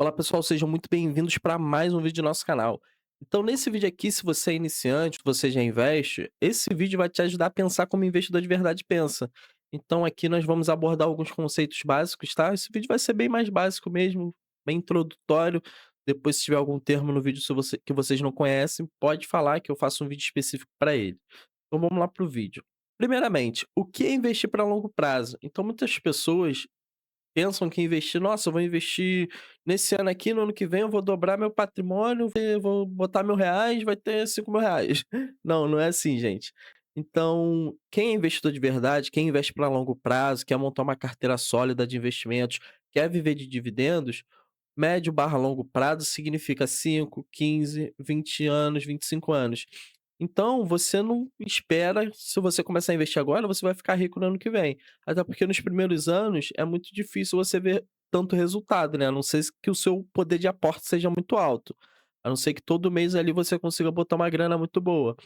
Olá pessoal, sejam muito bem-vindos para mais um vídeo do nosso canal. Então, nesse vídeo aqui, se você é iniciante, se você já investe, esse vídeo vai te ajudar a pensar como investidor de verdade pensa. Então, aqui nós vamos abordar alguns conceitos básicos, tá? Esse vídeo vai ser bem mais básico mesmo, bem introdutório. Depois, se tiver algum termo no vídeo que vocês não conhecem, pode falar que eu faço um vídeo específico para ele. Então, vamos lá para o vídeo. Primeiramente, o que é investir para longo prazo? Então, muitas pessoas pensam que investir, nossa, eu vou investir nesse ano aqui, no ano que vem eu vou dobrar meu patrimônio, vou botar R$ 1.000, vai ter R$ 5.000. Não, não é assim, gente. Então, quem é investidor de verdade, quem investe para longo prazo, quer montar uma carteira sólida de investimentos, quer viver de dividendos, médio barra longo prazo significa 5, 15, 20 anos, 25 anos. Então, você não espera, se você começar a investir agora, você vai ficar rico no ano que vem. Até porque nos primeiros anos é muito difícil você ver tanto resultado, né? A não ser que o seu poder de aporte seja muito alto. A não ser que todo mês ali você consiga botar uma grana muito boa.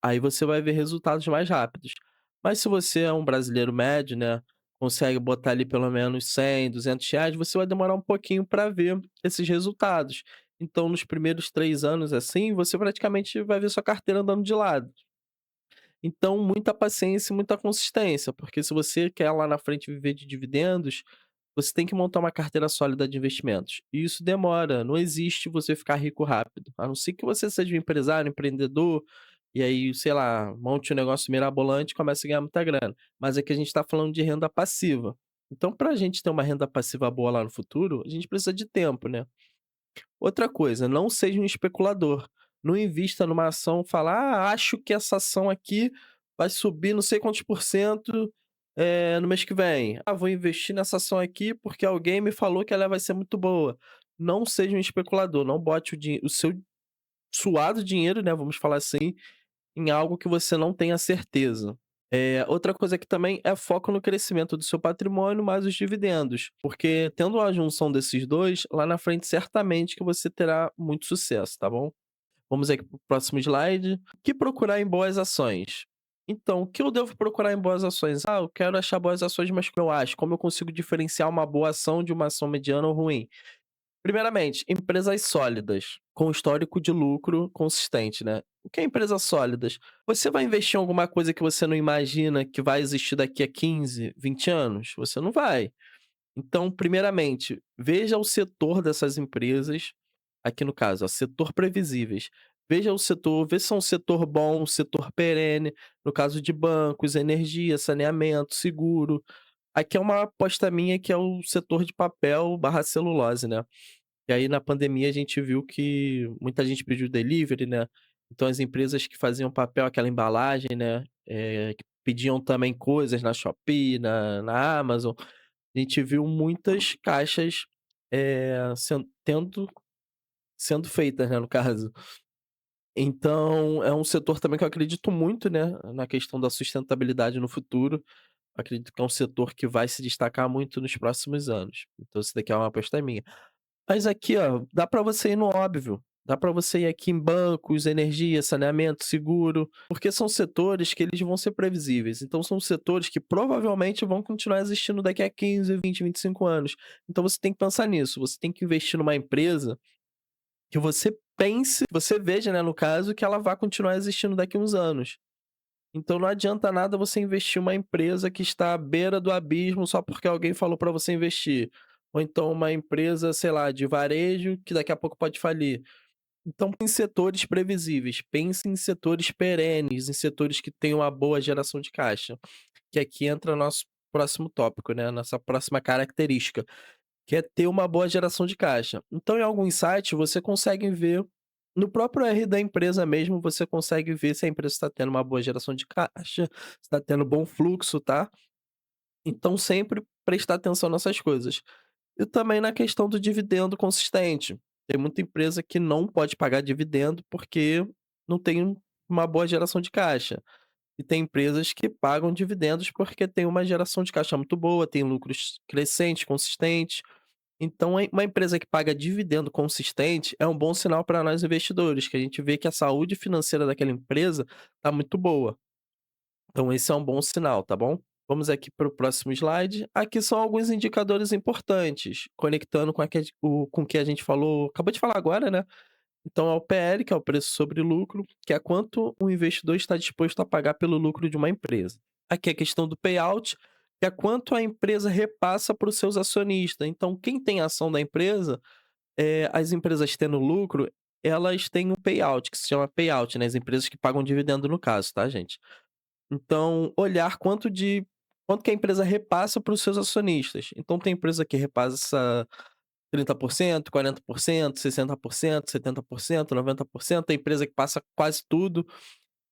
Aí você vai ver resultados mais rápidos. Mas se você é um brasileiro médio, né, consegue botar ali pelo menos 100, R$ 200, você vai demorar um pouquinho para ver esses resultados. Então, nos primeiros 3 anos, assim, você praticamente vai ver sua carteira andando de lado. Então, muita paciência e muita consistência, porque se você quer lá na frente viver de dividendos, você tem que montar uma carteira sólida de investimentos. E isso demora, não existe você ficar rico rápido. A não ser que você seja um empresário, empreendedor, e aí, sei lá, monte um negócio mirabolante e comece a ganhar muita grana. Mas aqui a gente está falando de renda passiva. Então, para a gente ter uma renda passiva boa lá no futuro, a gente precisa de tempo, né? Outra coisa, não seja um especulador. Não invista numa ação, fala: "Ah, acho que essa ação aqui vai subir não sei quantos por cento, no mês que vem. Ah, vou investir nessa ação aqui porque alguém me falou que ela vai ser muito boa". Não seja um especulador, não bote o seu suado dinheiro, né, vamos falar assim, em algo que você não tenha certeza. Outra coisa que também é foco no crescimento do seu patrimônio mais os dividendos, porque tendo a junção desses 2, lá na frente certamente que você terá muito sucesso, tá bom? Vamos aqui para o próximo slide. O que procurar em boas ações? Então, o que eu devo procurar em boas ações? Ah, eu quero achar boas ações, mas como eu acho? Como eu consigo diferenciar uma boa ação de uma ação mediana ou ruim? Primeiramente, empresas sólidas, com histórico de lucro consistente, né. O que é empresas sólidas? Você vai investir em alguma coisa que você não imagina que vai existir daqui a 15, 20 anos? Você não vai. Então, primeiramente, veja o setor dessas empresas, aqui no caso, ó, setor previsíveis. Veja o setor, vê se é um setor bom, um setor perene, no caso de bancos, energia, saneamento, seguro. Aqui é uma aposta minha que é o setor de papel barra celulose, né. E aí na pandemia a gente viu que muita gente pediu delivery, né, então as empresas que faziam papel, aquela embalagem, né, que pediam também coisas na Shopee, na Amazon, a gente viu muitas caixas, sendo feitas, né, no caso. Então é um setor também que eu acredito muito, né, na questão da sustentabilidade no futuro. Acredito que é um setor que vai se destacar muito nos próximos anos. Então isso daqui é uma aposta minha. Mas aqui, ó, dá pra você ir no óbvio. Dá pra você ir aqui em bancos, energia, saneamento, seguro, porque são setores que eles vão ser previsíveis. Então são setores que provavelmente vão continuar existindo daqui a 15, 20, 25 anos. Então você tem que pensar nisso, você tem que investir numa empresa que você pense, você veja, né, no caso, que ela vai continuar existindo daqui a uns anos. Então não adianta nada você investir em uma empresa que está à beira do abismo só porque alguém falou para você investir. Ou então uma empresa, sei lá, de varejo que daqui a pouco pode falir. Então pense em setores previsíveis, pense em setores perenes, em setores que tenham uma boa geração de caixa. Que aqui entra o nosso próximo tópico, né? Nossa próxima característica, que é ter uma boa geração de caixa. Então, em alguns sites, você consegue ver, no próprio R da empresa mesmo, você consegue ver se a empresa está tendo uma boa geração de caixa, se está tendo bom fluxo, tá? Então, sempre prestar atenção nessas coisas. E também na questão do dividendo consistente. Tem muita empresa que não pode pagar dividendo porque não tem uma boa geração de caixa. E tem empresas que pagam dividendos porque tem uma geração de caixa muito boa, tem lucros crescentes, consistentes. Então, uma empresa que paga dividendo consistente é um bom sinal para nós investidores, que a gente vê que a saúde financeira daquela empresa está muito boa. Então, esse é um bom sinal, tá bom? Vamos aqui para o próximo slide. Aqui são alguns indicadores importantes, conectando com o que a gente falou, acabou de falar agora, né? Então é o PL, que é o preço sobre lucro, que é quanto o investidor está disposto a pagar pelo lucro de uma empresa. Aqui é a questão do payout, que é quanto a empresa repassa para os seus acionistas. Então, quem tem ação da empresa, as empresas tendo lucro, elas têm um payout, que se chama payout, né? As empresas que pagam dividendo no caso, tá, gente? Então, olhar quanto que a empresa repassa para os seus acionistas. Então, tem empresa que repassa 30%, 40%, 60%, 70%, 90%. Tem empresa que passa quase tudo.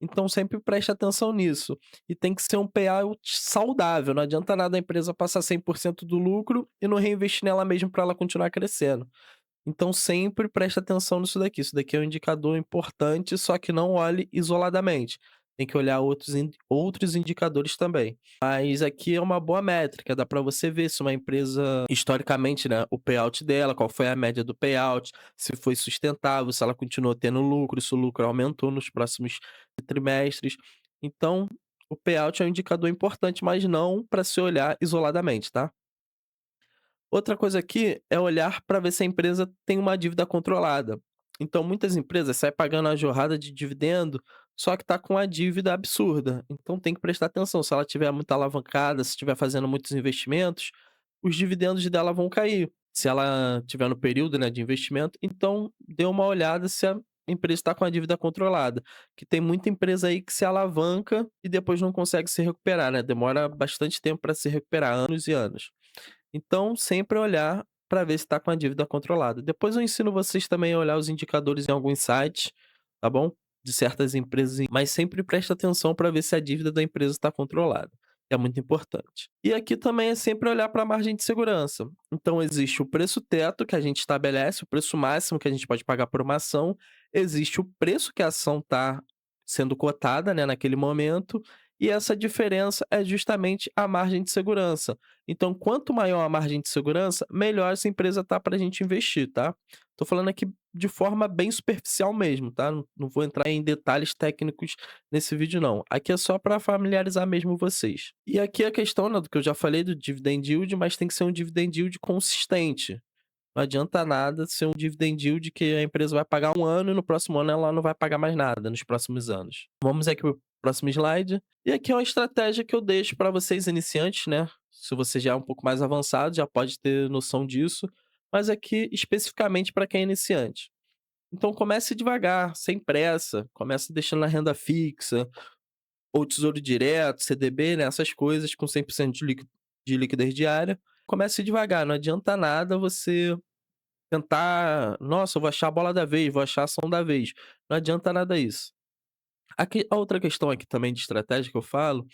Então, sempre preste atenção nisso. E tem que ser um payout saudável. Não adianta nada a empresa passar 100% do lucro e não reinvestir nela mesmo para ela continuar crescendo. Então sempre preste atenção nisso daqui. Isso daqui é um indicador importante, só que não olhe isoladamente. Tem que olhar outros indicadores também. Mas aqui é uma boa métrica, dá para você ver se uma empresa, historicamente, né, o payout dela, qual foi a média do payout, se foi sustentável, se ela continuou tendo lucro, se o lucro aumentou nos próximos trimestres. Então, o payout é um indicador importante, mas não para se olhar isoladamente, tá? Outra coisa aqui é olhar para ver se a empresa tem uma dívida controlada. Então, muitas empresas saem pagando a jorrada de dividendo, só que está com a dívida absurda. Então, tem que prestar atenção. Se ela estiver muito alavancada, se estiver fazendo muitos investimentos, os dividendos dela vão cair. Se ela estiver no período, né, de investimento, então dê uma olhada se a empresa está com a dívida controlada. Que tem muita empresa aí que se alavanca e depois não consegue se recuperar, né? Demora bastante tempo para se recuperar, anos e anos. Então, sempre olhar para ver se está com a dívida controlada. Depois eu ensino vocês também a olhar os indicadores em alguns sites, tá bom? De certas empresas, mas sempre presta atenção para ver se a dívida da empresa está controlada. É muito importante. E aqui também é sempre olhar para a margem de segurança. Então, existe o preço teto que a gente estabelece, o preço máximo que a gente pode pagar por uma ação, existe o preço que a ação está sendo cotada, né, naquele momento, e essa diferença é justamente a margem de segurança. Então, quanto maior a margem de segurança, melhor essa empresa tá para a gente investir, tá? Tô falando aqui de forma bem superficial mesmo, tá? Não vou entrar em detalhes técnicos nesse vídeo, não. Aqui é só para familiarizar mesmo vocês. E aqui a questão, né, do que eu já falei do dividend yield, mas tem que ser um dividend yield consistente. Não adianta nada ser um dividend yield que a empresa vai pagar um ano e no próximo ano ela não vai pagar mais nada, nos próximos anos. Vamos aqui para o próximo slide. E aqui é uma estratégia que eu deixo para vocês iniciantes, né? Se você já é um pouco mais avançado, já pode ter noção disso. Mas aqui especificamente para quem é iniciante. Então comece devagar, sem pressa. Comece deixando na renda fixa, ou tesouro direto, CDB, né? Essas coisas com 100% de liquidez diária. Comece devagar, não adianta nada você tentar: "Nossa, eu vou achar a bola da vez, vou achar a ação da vez". Não adianta nada isso. Aqui a outra questão aqui também de estratégia que eu falo,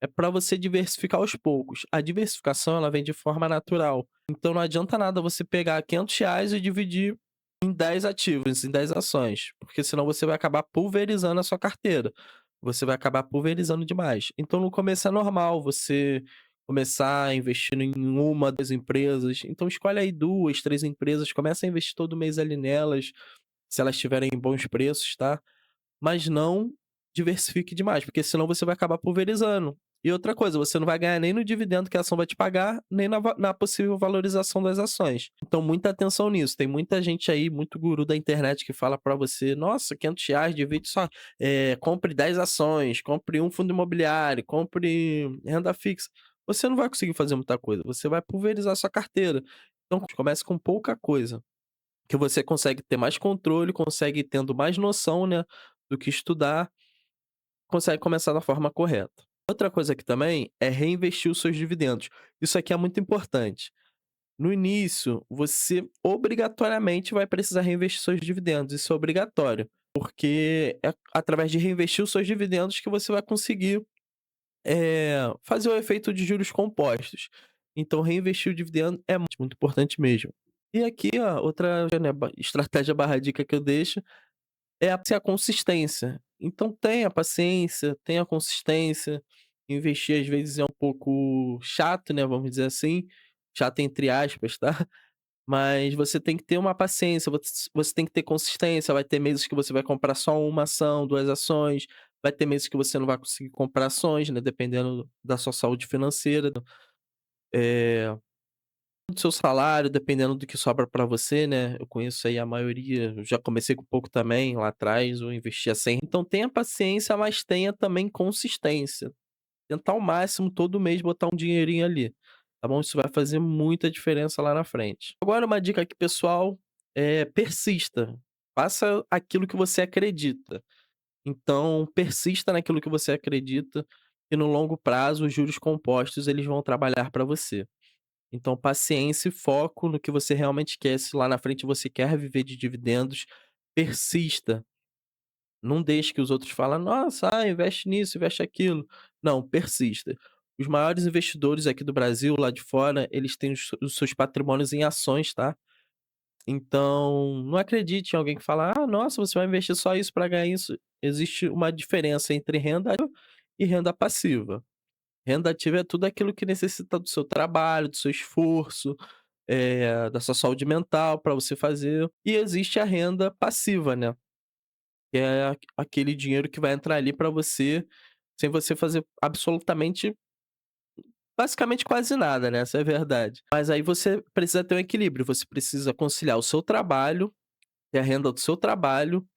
é para você diversificar aos poucos. A diversificação ela vem de forma natural, então não adianta nada você pegar R$ 500 e dividir em 10 ativos, em 10 ações, porque senão você vai acabar pulverizando a sua carteira. Você vai acabar pulverizando demais. Então no começo é normal você começar investindo em uma das empresas, então escolhe aí 2, 3 empresas, começa a investir todo mês ali nelas, se elas tiverem bons preços, tá? Mas não diversifique demais, porque senão você vai acabar pulverizando. E outra coisa, você não vai ganhar nem no dividendo que a ação vai te pagar, nem na possível valorização das ações. Então, muita atenção nisso. Tem muita gente aí, muito guru da internet que fala pra você: nossa, R$ 500, divide só, compre 10 ações, compre um fundo imobiliário, compre renda fixa. Você não vai conseguir fazer muita coisa, você vai pulverizar sua carteira. Então, comece com pouca coisa que você consegue ter mais controle, consegue tendo mais noção, né, do que estudar, consegue começar da forma correta. Outra coisa aqui também é reinvestir os seus dividendos. Isso aqui é muito importante. No início, você obrigatoriamente vai precisar reinvestir seus dividendos, isso é obrigatório, porque é através de reinvestir os seus dividendos que você vai conseguir, fazer o efeito de juros compostos. Então reinvestir o dividendo é muito, muito importante mesmo. E aqui, ó, outra, né, estratégia barra dica que eu deixo é a consistência. Então tenha paciência, tenha consistência. Investir às vezes é um pouco chato, né, vamos dizer assim, chato entre aspas, tá? Mas você tem que ter uma paciência, você tem que ter consistência, vai ter meses que você vai comprar só uma ação, 2 ações, Vai ter meses que você não vai conseguir comprar ações, né, dependendo da sua saúde financeira, eh, do seu salário, dependendo do que sobra para você, né. Eu conheço aí a maioria, eu já comecei com pouco também lá atrás, eu investia 100. Então tenha paciência, mas tenha também consistência. Tentar ao máximo todo mês botar um dinheirinho ali, tá bom? Isso vai fazer muita diferença lá na frente. Agora uma dica aqui pessoal, persista. Faça aquilo que você acredita. Então persista naquilo que você acredita, e no longo prazo os juros compostos eles vão trabalhar para você. Então paciência e foco no que você realmente quer, se lá na frente você quer viver de dividendos, persista. Não deixe que os outros falem: "Nossa, investe nisso, investe aquilo". Não, persista. Os maiores investidores aqui do Brasil, lá de fora, eles têm os seus patrimônios em ações, tá. Então, não acredite em alguém que fala: "Ah, nossa, você vai investir só isso para ganhar isso". Existe uma diferença entre renda ativa e renda passiva. Renda ativa é tudo aquilo que necessita do seu trabalho, do seu esforço, da sua saúde mental para você fazer. E existe a renda passiva, né. Que é aquele dinheiro que vai entrar ali pra você, sem você fazer absolutamente basicamente quase nada, né, essa é a verdade. Mas aí você precisa ter um equilíbrio, você precisa conciliar o seu trabalho, ter a renda do seu trabalho,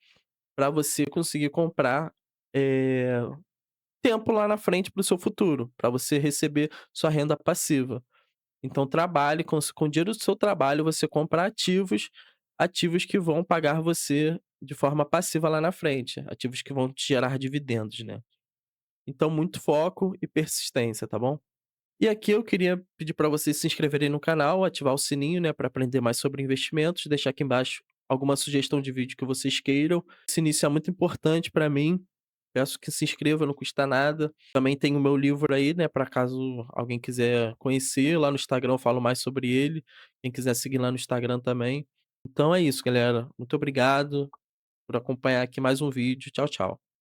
pra você conseguir comprar, eh, tempo lá na frente para o seu futuro, pra você receber sua renda passiva. Então trabalhe com o dinheiro do seu trabalho, você compra ativos, ativos que vão pagar você de forma passiva lá na frente, ativos que vão te gerar dividendos, né. Então muito foco e persistência, tá bom? E aqui eu queria pedir para vocês se inscreverem no canal, ativar o sininho, né, para aprender mais sobre investimentos, deixar aqui embaixo alguma sugestão de vídeo que vocês queiram. Esse início é muito importante para mim. Peço que se inscreva, não custa nada. Também tem o meu livro aí, né, para caso alguém quiser conhecer. Lá no Instagram eu falo mais sobre ele. Quem quiser seguir lá no Instagram também. Então é isso, galera. Muito obrigado por acompanhar aqui mais um vídeo. Tchau, tchau.